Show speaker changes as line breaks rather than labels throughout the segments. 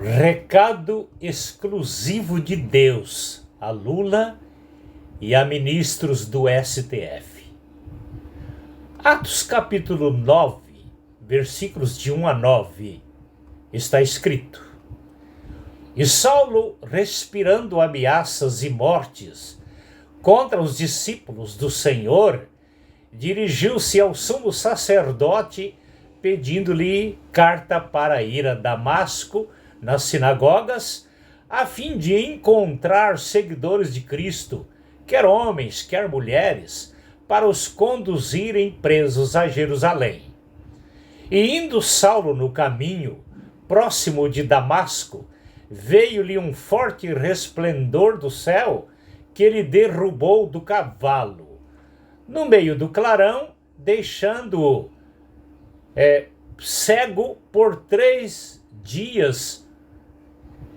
Recado exclusivo de Deus a Lula e a ministros do STF. Atos capítulo 9, versículos de 1 a 9, está escrito: E Saulo, respirando ameaças e mortes contra os discípulos do Senhor, dirigiu-se ao sumo sacerdote, pedindo-lhe carta para ir a Damasco, nas sinagogas, a fim de encontrar seguidores de Cristo, quer homens, quer mulheres, para os conduzirem presos a Jerusalém. E indo Saulo no caminho, próximo de Damasco, veio-lhe um forte resplendor do céu, que ele derrubou do cavalo, no meio do clarão, deixando-o cego por 3 dias,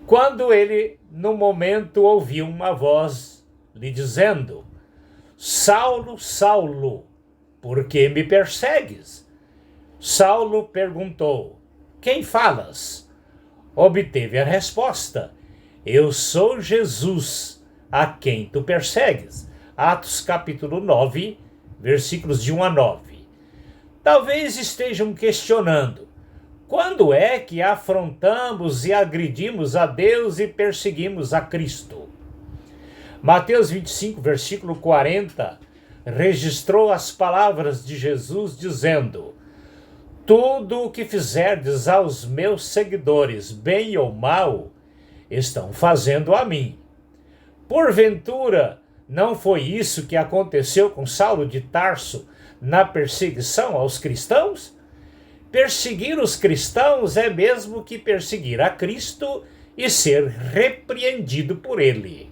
quando ele, no momento, ouviu uma voz lhe dizendo: Saulo, Saulo, por que me persegues? Saulo perguntou: Quem falas? Obteve a resposta: Eu sou Jesus, a quem tu persegues. Atos capítulo 9, versículos de 1 a 9. Talvez estejam questionando: quando é que afrontamos e agredimos a Deus e perseguimos a Cristo? Mateus 25, versículo 40, registrou as palavras de Jesus dizendo: Tudo o que fizerdes aos meus seguidores, bem ou mal, estão fazendo a mim. Porventura, não foi isso que aconteceu com Saulo de Tarso na perseguição aos cristãos? Perseguir os cristãos é mesmo que perseguir a Cristo e ser repreendido por ele.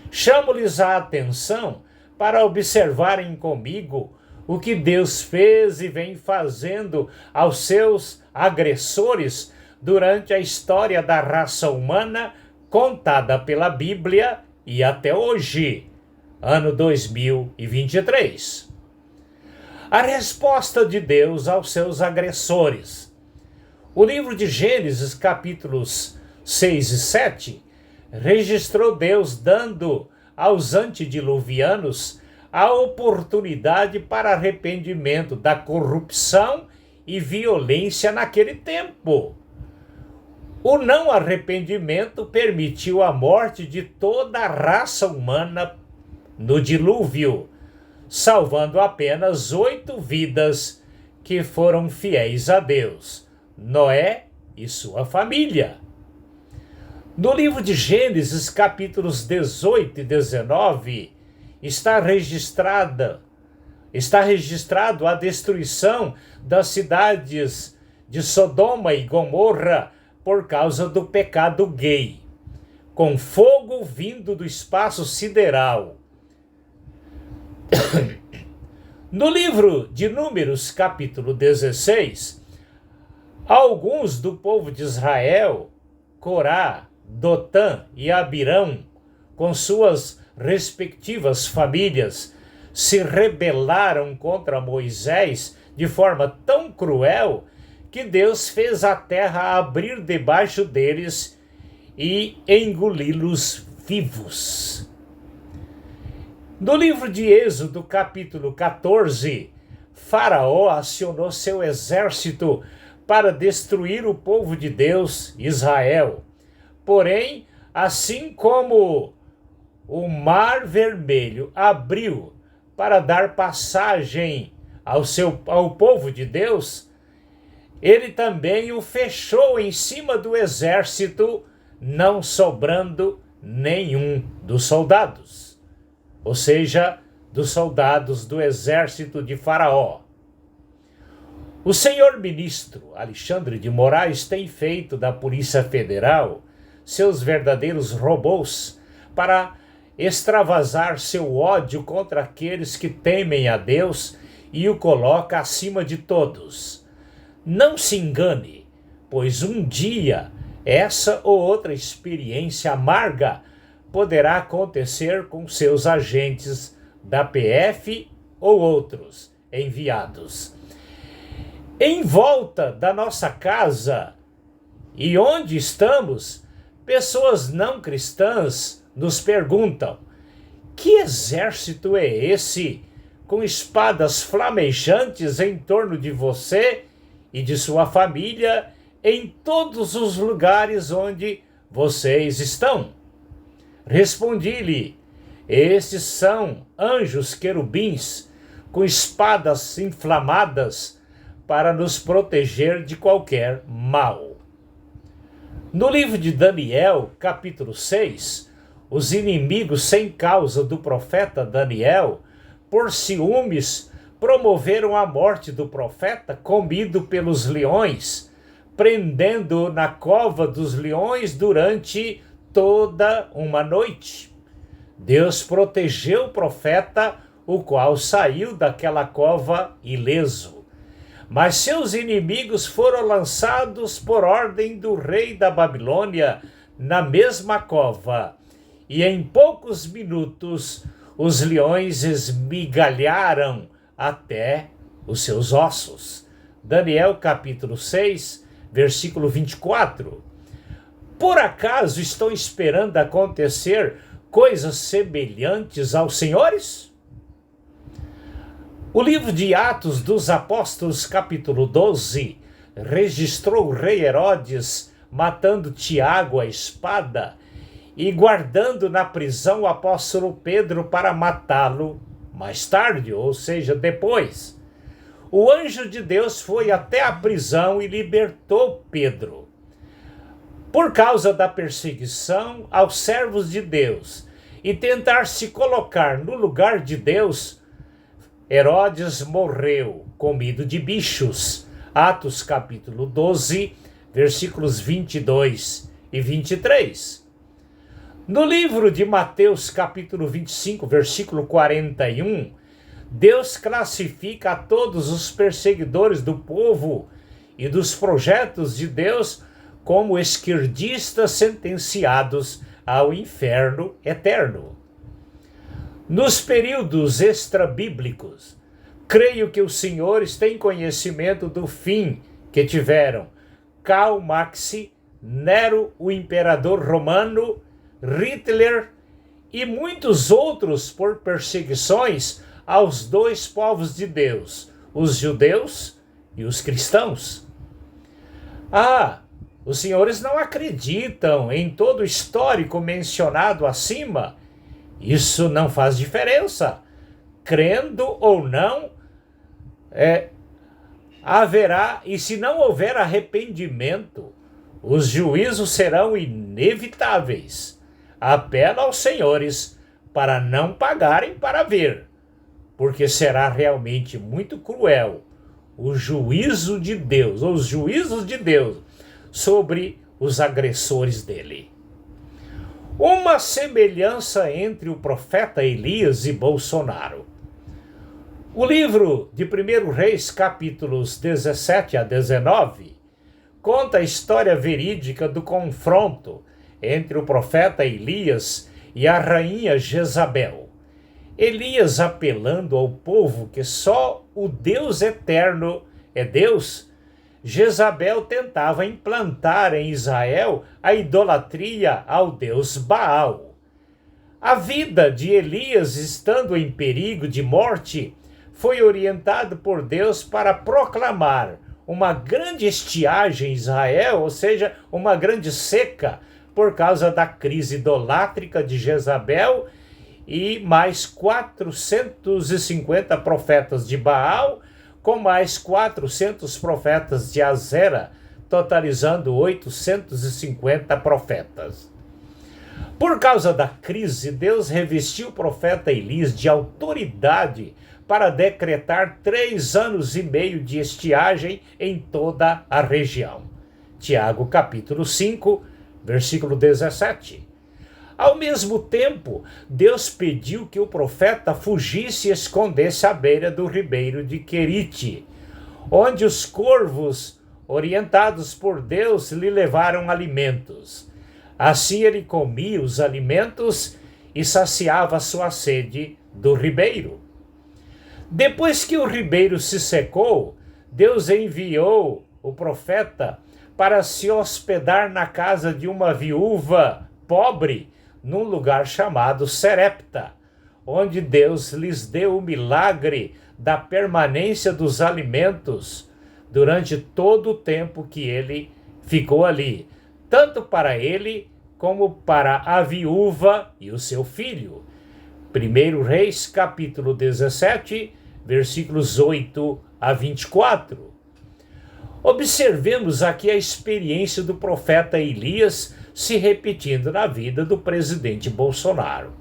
Chamo-lhes a atenção para observarem comigo o que Deus fez e vem fazendo aos seus agressores durante a história da raça humana contada pela Bíblia e até hoje, ano 2023. A resposta de Deus aos seus agressores. O livro de Gênesis, capítulos 6 e 7, registrou Deus dando aos antediluvianos a oportunidade para arrependimento da corrupção e violência naquele tempo. O não arrependimento permitiu a morte de toda a raça humana no dilúvio, salvando apenas 8 vidas que foram fiéis a Deus, Noé e sua família. No livro de Gênesis, capítulos 18 e 19, está registrado a destruição das cidades de Sodoma e Gomorra por causa do pecado gay, com fogo vindo do espaço sideral. No livro de Números, capítulo 16, alguns do povo de Israel, Corá, Dotã e Abirão, com suas respectivas famílias, se rebelaram contra Moisés de forma tão cruel que Deus fez a terra abrir debaixo deles e engoli-los vivos. No livro de Êxodo, capítulo 14, Faraó acionou seu exército para destruir o povo de Deus, Israel. Porém, assim como o Mar Vermelho abriu para dar passagem ao povo de Deus, ele também o fechou em cima do exército, não sobrando nenhum dos soldados, ou seja, dos soldados do exército de Faraó. O senhor ministro Alexandre de Moraes tem feito da Polícia Federal seus verdadeiros robôs para extravasar seu ódio contra aqueles que temem a Deus e o coloca acima de todos. Não se engane, pois um dia essa ou outra experiência amarga poderá acontecer com seus agentes da PF ou outros enviados. Em volta da nossa casa e onde estamos, pessoas não cristãs nos perguntam: que exército é esse com espadas flamejantes em torno de você e de sua família em todos os lugares onde vocês estão? Respondi-lhe: estes são anjos querubins com espadas inflamadas para nos proteger de qualquer mal. No livro de Daniel, capítulo 6, os inimigos sem causa do profeta Daniel, por ciúmes, promoveram a morte do profeta comido pelos leões, prendendo-o na cova dos leões durante toda uma noite. Deus protegeu o profeta, o qual saiu daquela cova ileso. Mas seus inimigos foram lançados por ordem do rei da Babilônia na mesma cova, e em poucos minutos os leões esmigalharam até os seus ossos. Daniel capítulo 6, versículo 24. Por acaso estão esperando acontecer coisas semelhantes aos senhores? O livro de Atos dos Apóstolos, capítulo 12, registrou o rei Herodes matando Tiago à espada e guardando na prisão o apóstolo Pedro para matá-lo mais tarde, ou seja, depois. O anjo de Deus foi até a prisão e libertou Pedro. Por causa da perseguição aos servos de Deus e tentar se colocar no lugar de Deus, Herodes morreu comido de bichos. Atos capítulo 12, versículos 22 e 23. No livro de Mateus capítulo 25, versículo 41, Deus classifica a todos os perseguidores do povo e dos projetos de Deus como esquerdistas sentenciados ao inferno eterno. Nos períodos extrabíblicos, creio que os senhores têm conhecimento do fim que tiveram Karl Marx, Nero, o imperador romano, Hitler e muitos outros por perseguições aos dois povos de Deus, os judeus e os cristãos. Os senhores não acreditam em todo o histórico mencionado acima? Isso não faz diferença. Crendo ou não, haverá, e se não houver arrependimento, os juízos serão inevitáveis. Apelo aos senhores para não pagarem para ver, porque será realmente muito cruel o juízo de Deus, ou os juízos de Deus sobre os agressores dele. Uma semelhança entre o profeta Elias e Bolsonaro. O livro de 1 Reis, capítulos 17 a 19, conta a história verídica do confronto entre o profeta Elias e a rainha Jezabel. Elias, apelando ao povo que só o Deus eterno é Deus, Jezabel tentava implantar em Israel a idolatria ao deus Baal. A vida de Elias, estando em perigo de morte, foi orientada por Deus para proclamar uma grande estiagem em Israel, ou seja, uma grande seca, por causa da crise idolátrica de Jezabel e mais 450 profetas de Baal, com mais 400 profetas de Azera, totalizando 850 profetas. Por causa da crise, Deus revestiu o profeta Elias de autoridade para decretar 3 anos e meio de estiagem em toda a região. Tiago capítulo 5, versículo 17. Ao mesmo tempo, Deus pediu que o profeta fugisse e escondesse à beira do ribeiro de Querite, onde os corvos, orientados por Deus, lhe levaram alimentos. Assim ele comia os alimentos e saciava sua sede do ribeiro. Depois que o ribeiro se secou, Deus enviou o profeta para se hospedar na casa de uma viúva pobre, num lugar chamado Serepta, onde Deus lhes deu o milagre da permanência dos alimentos durante todo o tempo que ele ficou ali, tanto para ele como para a viúva e o seu filho. 1 Reis, capítulo 17, versículos 8 a 24. Observemos aqui a experiência do profeta Elias se repetindo na vida do presidente Bolsonaro.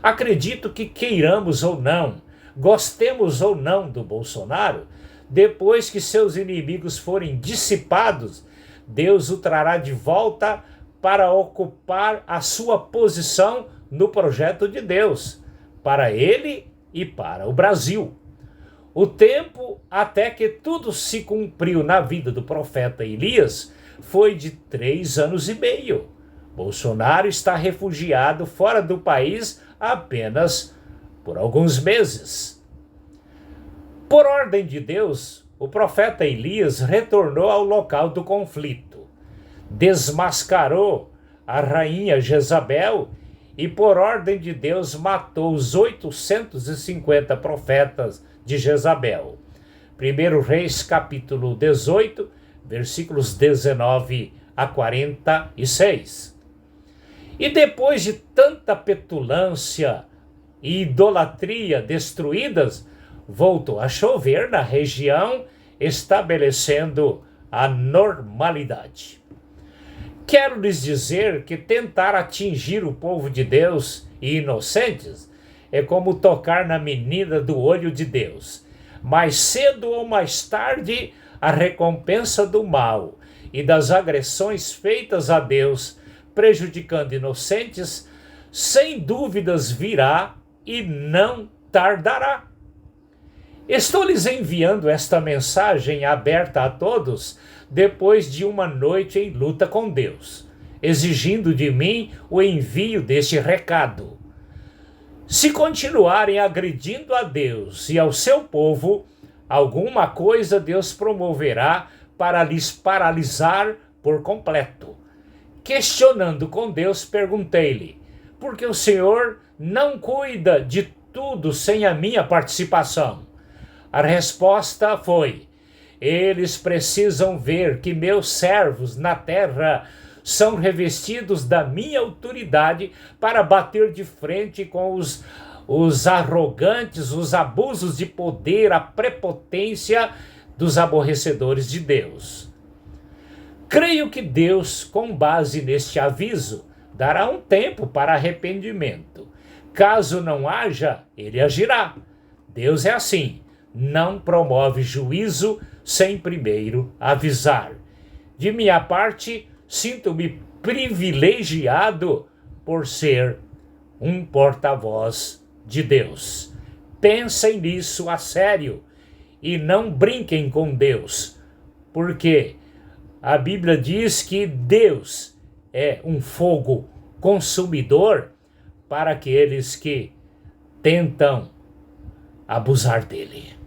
Acredito que queiramos ou não, gostemos ou não do Bolsonaro, depois que seus inimigos forem dissipados, Deus o trará de volta para ocupar a sua posição no projeto de Deus, para ele e para o Brasil. O tempo até que tudo se cumpriu na vida do profeta Elias foi de 3 anos e meio. Bolsonaro está refugiado fora do país apenas por alguns meses. Por ordem de Deus, o profeta Elias retornou ao local do conflito, desmascarou a rainha Jezabel e, por ordem de Deus, matou os 850 profetas de Jezabel. 1 Reis, capítulo 18, versículos 19 a 46. E depois de tanta petulância e idolatria destruídas, voltou a chover na região, estabelecendo a normalidade. Quero lhes dizer que tentar atingir o povo de Deus e inocentes é como tocar na menina do olho de Deus. Mais cedo ou mais tarde, a recompensa do mal e das agressões feitas a Deus, prejudicando inocentes, sem dúvidas virá e não tardará. Estou lhes enviando esta mensagem aberta a todos depois de uma noite em luta com Deus, exigindo de mim o envio deste recado. Se continuarem agredindo a Deus e ao seu povo, alguma coisa Deus promoverá para lhes paralisar por completo. Questionando com Deus, perguntei-lhe: por que o Senhor não cuida de tudo sem a minha participação? A resposta foi: eles precisam ver que meus servos na terra são revestidos da minha autoridade para bater de frente com os arrogantes, os abusos de poder, a prepotência dos aborrecedores de Deus. Creio que Deus, com base neste aviso, dará um tempo para arrependimento. Caso não haja, ele agirá. Deus é assim, não promove juízo sem primeiro avisar. De minha parte, sinto-me privilegiado por ser um porta-voz de Deus. Pensem nisso a sério e não brinquem com Deus, porque a Bíblia diz que Deus é um fogo consumidor para aqueles que tentam abusar dele.